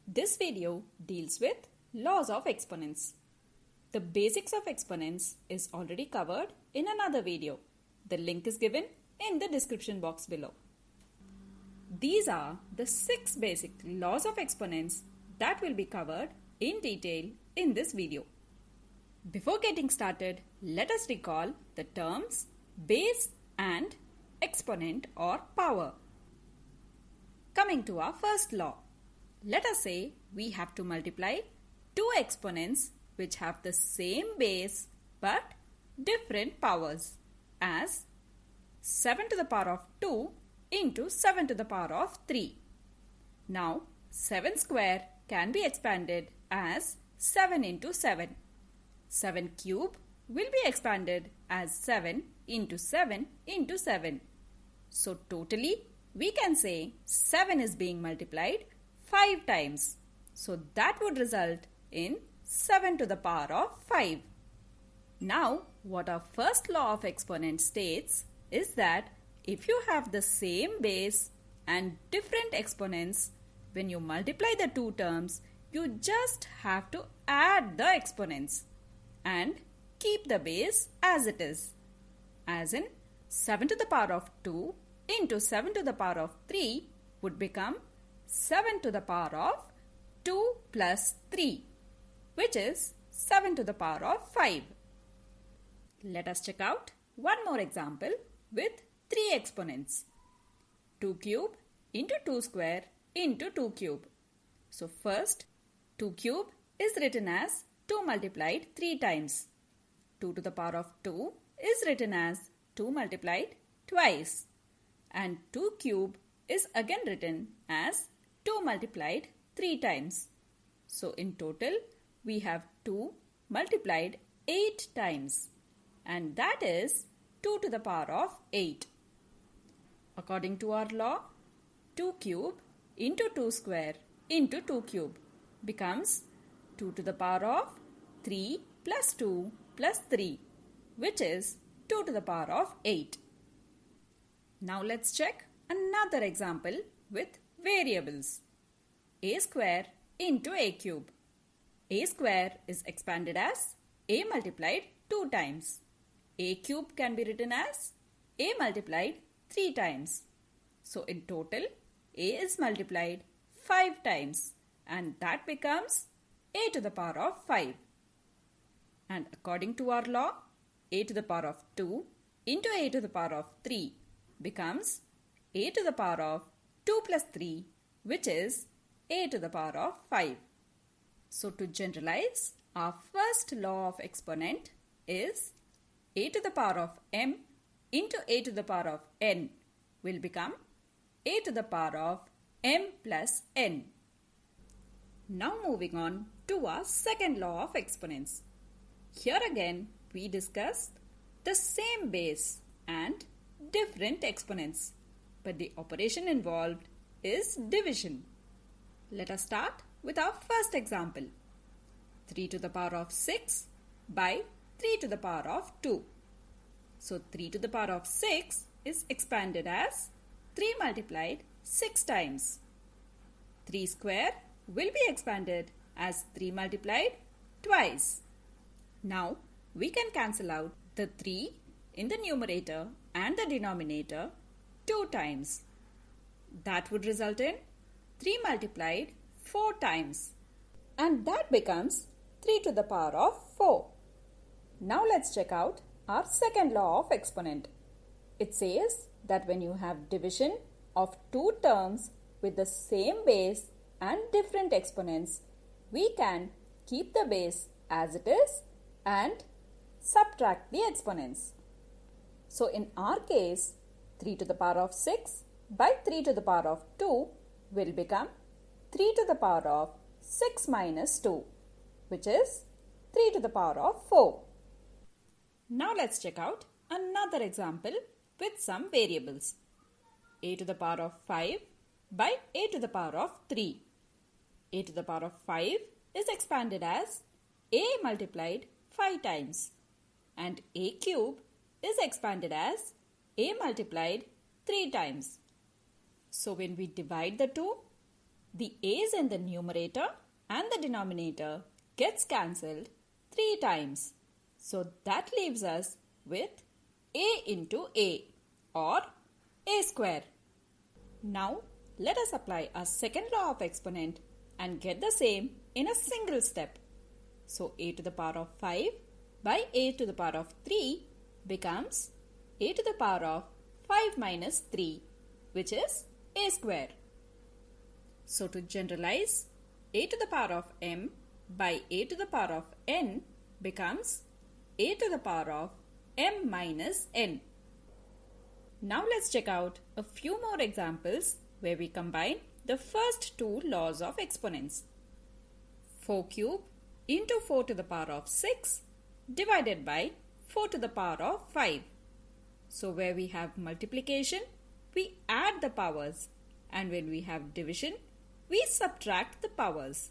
This video deals with laws of exponents. The basics of exponents is already covered in another video. The link is given in the description box below. These are the 6 basic laws of exponents that will be covered in detail in this video. Before getting started, let us recall the terms base and exponent or power. Coming to our first law, let us say we have to multiply two exponents which have the same base but different powers as 7 to the power of 2 into 7 to the power of 3. Now 7 square can be expanded as 7 into 7. 7 cube will be expanded as 7 into 7 into 7. So totally we can say 7 is being multiplied 5 times. So that would result in 7 to the power of 5. Now what our first law of exponent states is that if you have the same base and different exponents, when you multiply the two terms, you just have to add the exponents and keep the base as it is. As in 7 to the power of 2 into 7 to the power of 3 would become 7 to the power of 2 plus 3, which is 7 to the power of 5. Let us check out one more example with 3 exponents. 2 cube into 2 square into 2 cube. So first 2 cube is written as 2 multiplied 3 times. 2 to the power of 2 is written as 2 multiplied twice. And 2 cube is again written as 2 multiplied 3 times. So in total we have 2 multiplied 8 times, and that is 2 to the power of 8. According to our law, 2 cube into 2 square into 2 cube becomes 2 to the power of 3 plus 2 plus 3, which is 2 to the power of 8. Now let's check another example with variables. A square into a cube. A square is expanded as a multiplied 2 times. A cube can be written as a multiplied 3 times. So in total, a is multiplied 5 times, and that becomes a to the power of 5. And according to our law, a to the power of 2 into a to the power of 3 becomes a to the power of 2 plus 3, which is a to the power of 5. So to generalize, our first law of exponent is a to the power of m into a to the power of n will become a to the power of m plus n. Now moving on to our second law of exponents. Here again we discussed the same base and different exponents, but the operation involved is division. Let us start with our first example. 3 to the power of 6 by 3 to the power of 2. So 3 to the power of 6 is expanded as 3 multiplied 6 times. 3 square will be expanded as 3 multiplied twice. Now we can cancel out the 3 in the numerator and the denominator 2 times. That would result in 3 multiplied 4 times, and that becomes 3 to the power of 4. Now let's check out our second law of exponent. It says that when you have division of two terms with the same base and different exponents, we can keep the base as it is and subtract the exponents. So in our case, 3 to the power of 6 by 3 to the power of 2 will become 3 to the power of 6 minus 2, which is 3 to the power of 4. Now let's check out another example with some variables. A to the power of 5 by a to the power of 3. A to the power of 5 is expanded as a multiplied 5 times, and a cube is expanded as a multiplied 3 times. So when we divide the two, The a's in the numerator and the denominator gets cancelled 3 times. So that leaves us with a into a or a square. Now let us apply our second law of exponent and get the same in a single step. So a to the power of 5 by a to the power of 3 becomes a to the power of 5 minus 3, which is a square. So to generalize, a to the power of m by a to the power of n becomes a to the power of m minus n. Now let's check out a few more examples where we combine the first two laws of exponents. 4 cube into 4 to the power of 6 divided by 4 to the power of 5. So where we have multiplication, we add the powers, and when we have division, we subtract the powers.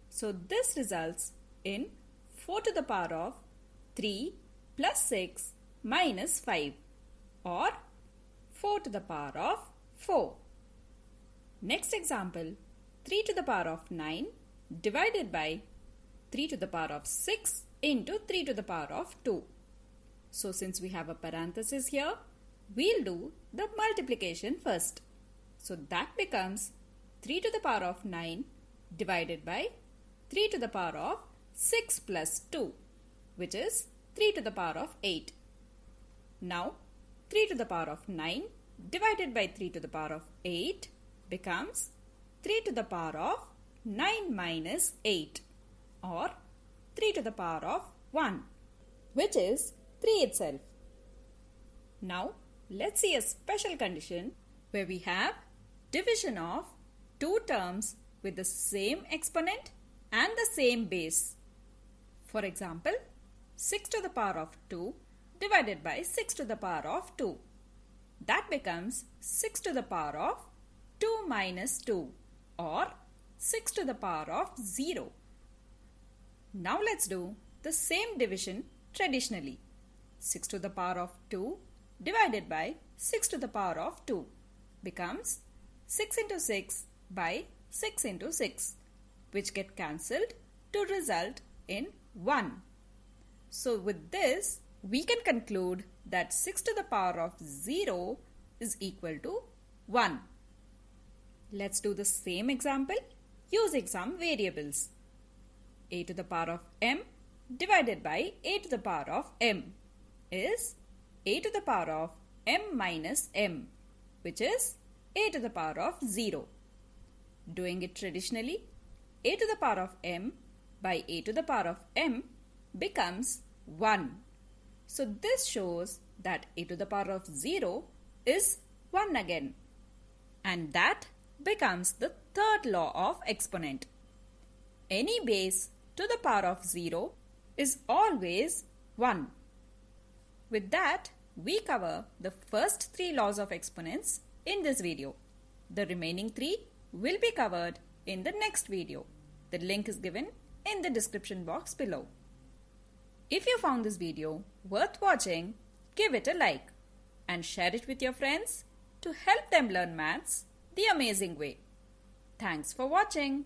So this results in 4 to the power of 3 plus 6 minus 5 or 4 to the power of 4. Next example, 3 to the power of 9 divided by 3 to the power of 6 into 3 to the power of 2. So since we have a parenthesis here, we'll do the multiplication first. So that becomes 3 to the power of 9 divided by 3 to the power of 6 plus 2, which is 3 to the power of 8. Now 3 to the power of 9 divided by 3 to the power of 8 becomes 3 to the power of 9 minus 8 or 3 to the power of 1, which is 3 itself. Now let's see a special condition where we have division of two terms with the same exponent and the same base. For example, 6 to the power of 2 divided by 6 to the power of 2. That becomes 6 to the power of 2 minus 2 or 6 to the power of 0. Now let's do the same division traditionally. 6 to the power of 2 divided by 6 to the power of 2 becomes 6 into 6 by 6 into 6, which get cancelled to result in 1. So with this, we can conclude that 6 to the power of 0 is equal to 1. Let's do the same example using some variables. A to the power of m divided by a to the power of m is a to the power of m minus m, which is a to the power of 0. Doing it traditionally, a to the power of m by a to the power of m becomes 1. So this shows that a to the power of 0 is 1 again. And that becomes the third law of exponent. Any base to the power of 0 is always 1. With that, we cover the first 3 laws of exponents in this video. The remaining 3 will be covered in the next video. The link is given in the description box below. If you found this video worth watching, give it a like and share it with your friends to help them learn maths the amazing way. Thanks for watching.